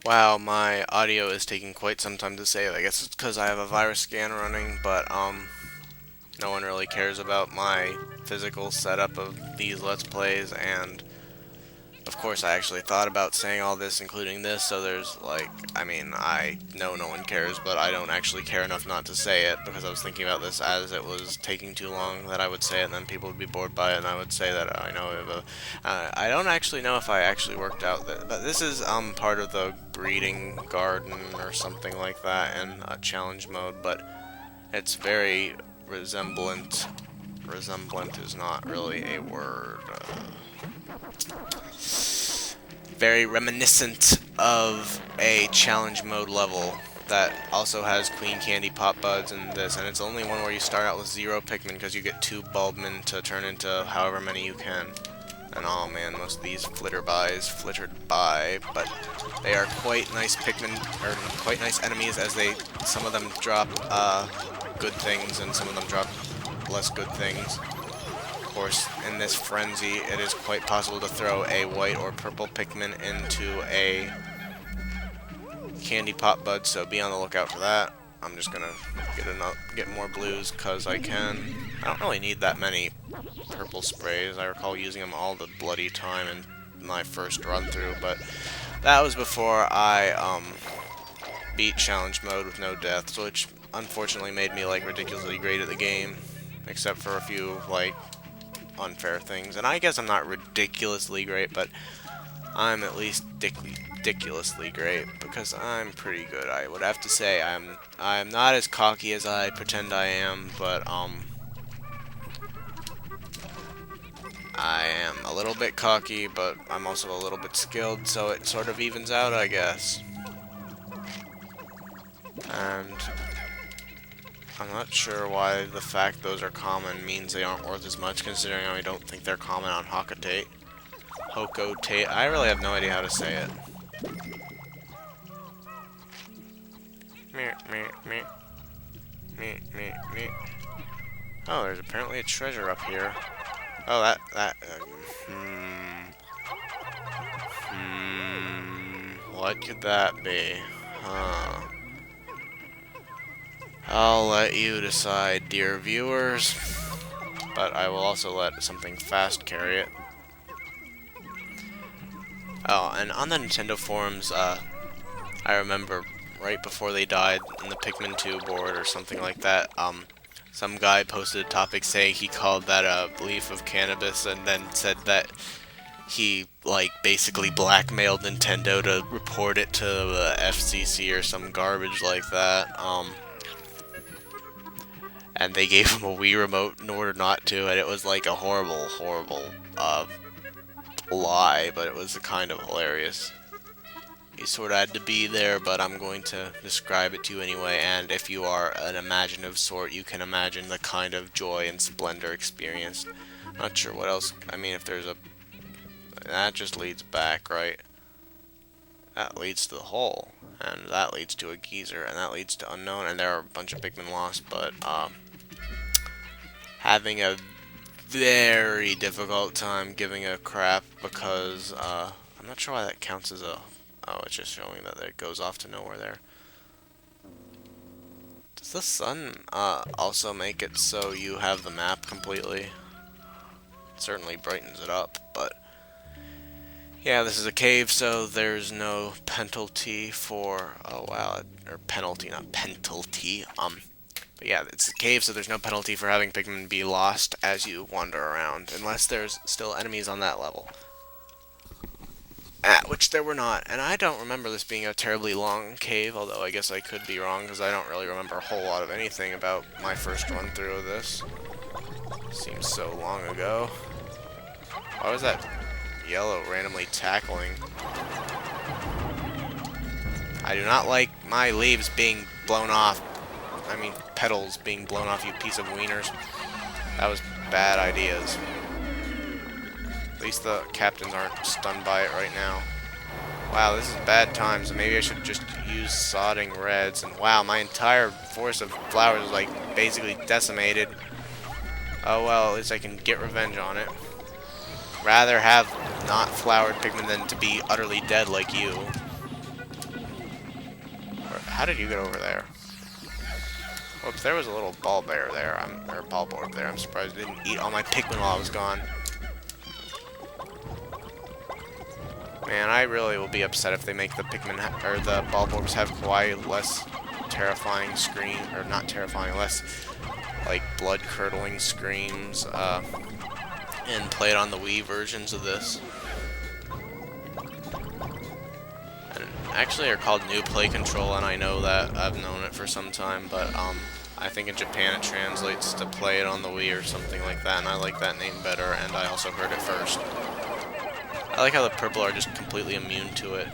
Wow, my audio is taking quite some time to save. I guess it's because I have a virus scan running, but no one really cares about my physical setup of these Let's Plays, and of course I actually thought about saying all this, including this, so there's like, I mean, I know no one cares, but I don't actually care enough not to say it, because I was thinking about this as it was taking too long that I would say it, and then people would be bored by it, and I would say that I know it, I don't actually know if I actually worked out that, but this is part of the breeding garden or something like that in a challenge mode, but it's very resemblant. Resemblant is not really a word. Very reminiscent of a challenge mode level that also has Queen Candy Pop Buds in this, and it's only one where you start out with 0 Pikmin because you get 2 Bulbmin to turn into however many you can. And oh man, most of these flittered by, but they are quite nice Pikmin, or quite nice enemies as some of them drop good things and some of them drop less good things. Of course, in this frenzy, it is quite possible to throw a white or purple Pikmin into a candy pop bud, so be on the lookout for that. I'm just gonna get more blues because I can. I don't really need that many purple sprays. I recall using them all the bloody time in my first run through, but that was before I beat challenge mode with no deaths, which unfortunately made me like ridiculously great at the game, except for a few like unfair things. And I guess I'm not ridiculously great, but I'm at least ridiculously great because I'm pretty good. I would have to say I'm not as cocky as I pretend I am, but I am a little bit cocky, but I'm also a little bit skilled, so it sort of evens out, I guess. And I'm not sure why the fact those are common means they aren't worth as much, considering I don't think they're common on Hokotate. Hokotate. I really have no idea how to say it. Meh, meh, meh. Meh, meh, meh. Oh, there's apparently a treasure up here. Oh, what could that be? Huh. I'll let you decide, dear viewers. But I will also let something fast carry it. Oh, and on the Nintendo forums, I remember right before they died in the Pikmin 2 board or something like that, some guy posted a topic saying he called that a leaf of cannabis and then said that he, like, basically blackmailed Nintendo to report it to the FCC or some garbage like that, and they gave him a Wii remote in order not to, and it was like a horrible, horrible, lie, but it was kind of hilarious. You sort of had to be there, but I'm going to describe it to you anyway, and if you are an imaginative sort, you can imagine the kind of joy and splendor experienced. Not sure what else, I mean, if there's a... That just leads back, right? That leads to the hole, and that leads to a geyser, and that leads to unknown, and there are a bunch of Pikmin lost, but, having a very difficult time giving a crap because, I'm not sure why that counts as a... Oh, it's just showing that it goes off to nowhere there. Does the sun also make it so you have the map completely? It certainly brightens it up, but yeah, this is a cave, so there's no penalty for... Oh wow, or penalty, not penalty. But yeah, it's a cave, so there's no penalty for having Pikmin be lost as you wander around, unless there's still enemies on that level. Which there were not, and I don't remember this being a terribly long cave, although I guess I could be wrong, because I don't really remember a whole lot of anything about my first run through of this. Seems so long ago. Why was that yellow randomly tackling? I do not like my leaves being blown off. I mean, petals being blown off, you piece of wieners. That was bad ideas. At least the captains aren't stunned by it right now. Wow, this is bad times. Maybe I should just use sodding reds. And wow, my entire forest of flowers is like basically decimated. Oh well, at least I can get revenge on it. Rather have not flowered Pikmin than to be utterly dead like you. how did you get over there? Whoops, there was a little ball bear there, or ball board there. I'm surprised it didn't eat all my Pikmin while I was gone. Man, I really will be upset if they make the Pikmin, or the ball borbs have kawaii less terrifying scream, or not terrifying, less, like, blood-curdling screams, and play it on the Wii versions of this. Actually are called New Play Control, and I know that. I've known it for some time, but I think in Japan it translates to play it on the Wii or something like that, and I like that name better, and I also heard it first. I like how the purple are just completely immune to it.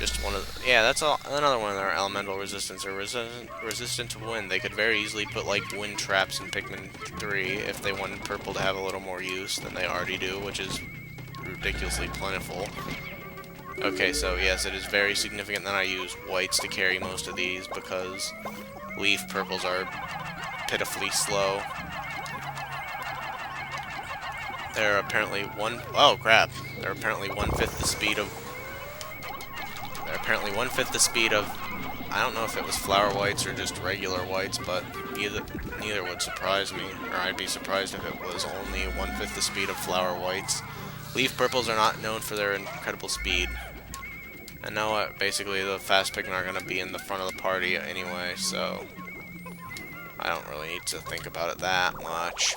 Just one of the, yeah, that's another one of their elemental resistance, or resistant to wind. They could very easily put like wind traps in Pikmin 3 if they wanted purple to have a little more use than they already do, which is ridiculously plentiful. Okay, so yes, it is very significant that I use whites to carry most of these because leaf purples are pitifully slow. They're apparently oh crap! They're apparently one-fifth the speed of. They're apparently one-fifth the speed of. I don't know if it was flower whites or just regular whites, but neither would surprise me, or I'd be surprised if it was only one-fifth the speed of flower whites. Leaf purples are not known for their incredible speed. And now what? Basically, the fast Pikmin are going to be in the front of the party anyway, so I don't really need to think about it that much.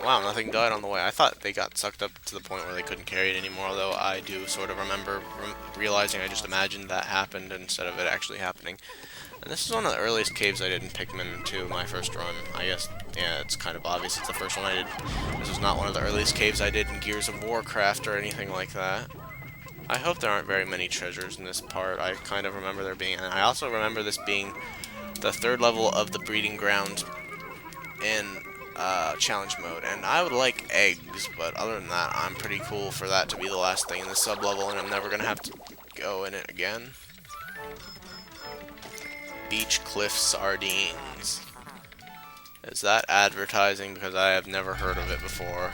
Wow, nothing died on the way. I thought they got sucked up to the point where they couldn't carry it anymore, though I do sort of remember realizing I just imagined that happened instead of it actually happening. And this is one of the earliest caves I did in Pikmin 2, my first run. I guess, yeah, it's kind of obvious it's the first one I did. This was not one of the earliest caves I did in Gears of Warcraft or anything like that. I hope there aren't very many treasures in this part. I kind of remember there being, and I also remember this being the third level of the breeding ground in challenge mode. And I would like eggs, but other than that, I'm pretty cool for that to be the last thing in the sub-level, and I'm never going to have to go in it again. Beach Cliff Sardines. Is that advertising? Because I have never heard of it before.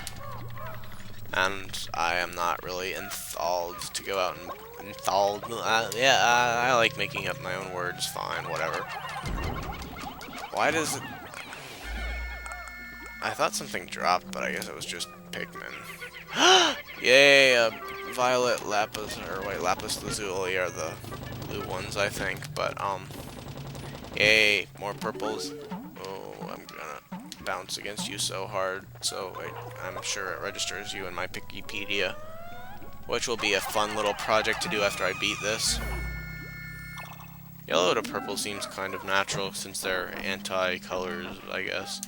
And I am not really enthralled to go out and enthralled. I like making up my own words. Fine, whatever. Why does it? I thought something dropped, but I guess it was just Pikmin. Yay! Violet lapis or white lapis lazuli are the blue ones, I think. But yay! More purples. Oh, I'm gonna bounce against you so hard, so I'm sure it registers you in my Wikipedia, which will be a fun little project to do after I beat this. Yellow to purple seems kind of natural since they're anti-colors, I guess.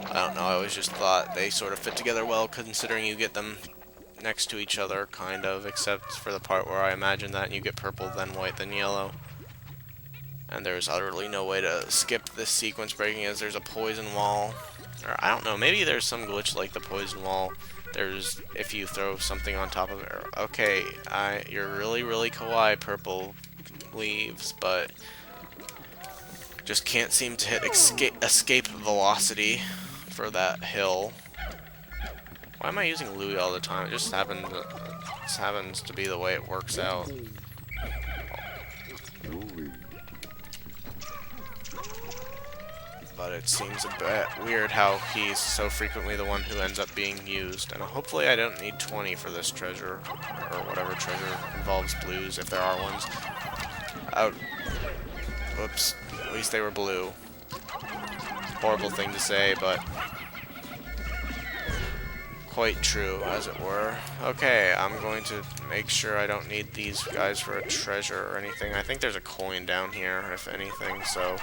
I don't know, I always just thought they sort of fit together well considering you get them next to each other, kind of, except for the part where I imagine that you get purple, then white, then yellow. And there's utterly no way to skip this sequence breaking as there's a poison wall. Or I don't know, maybe there's some glitch like the poison wall. There's, if you throw something on top of it. Okay, you're really, really kawaii purple leaves, but just can't seem to hit escape velocity for that hill. Why am I using Louie all the time? It just happens to be the way it works out. But it seems a bit weird how he's so frequently the one who ends up being used. And hopefully I don't need 20 for this treasure, or whatever treasure involves blues, if there are ones. Whoops. At least they were blue. Horrible thing to say, but quite true, as it were. Okay, I'm going to make sure I don't need these guys for a treasure or anything. I think there's a coin down here, if anything, so...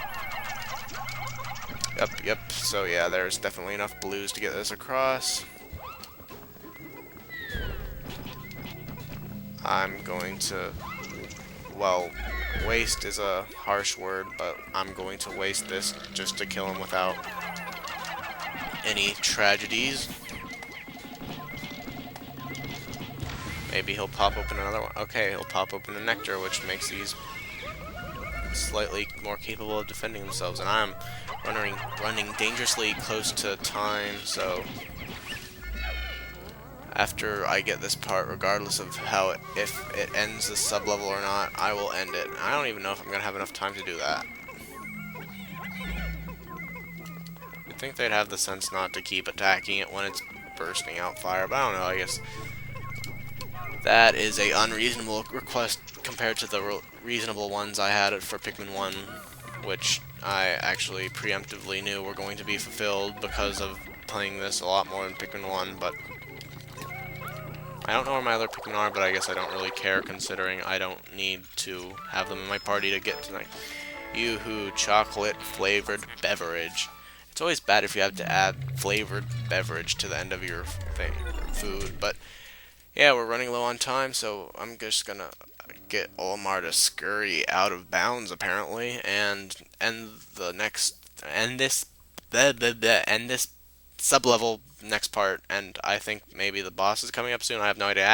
Yep, so yeah, there's definitely enough blues to get this across. I'm going to... well, waste is a harsh word, but I'm going to waste this just to kill him without any tragedies. Maybe he'll pop open another one. Okay, he'll pop open a nectar, which makes these slightly more capable of defending themselves. And I'm running dangerously close to time, so After I get this part, regardless of how if it ends the sub-level or not, I will end it. I don't even know if I'm going to have enough time to do that. You'd think they'd have the sense not to keep attacking it when it's bursting out fire, but I don't know, I guess that is a unreasonable request compared to the reasonable ones I had for Pikmin 1, which I actually preemptively knew were going to be fulfilled because of playing this a lot more than Pikmin 1, but I don't know where my other Pikmin are, but I guess I don't really care considering I don't need to have them in my party to get tonight. Yoo-hoo, chocolate flavored beverage. It's always bad if you have to add flavored beverage to the end of your thing, food, but yeah, we're running low on time, so I'm just gonna get Olimar to scurry out of bounds apparently, and end this end this sub level next part. And I think maybe the boss is coming up soon. I have no idea.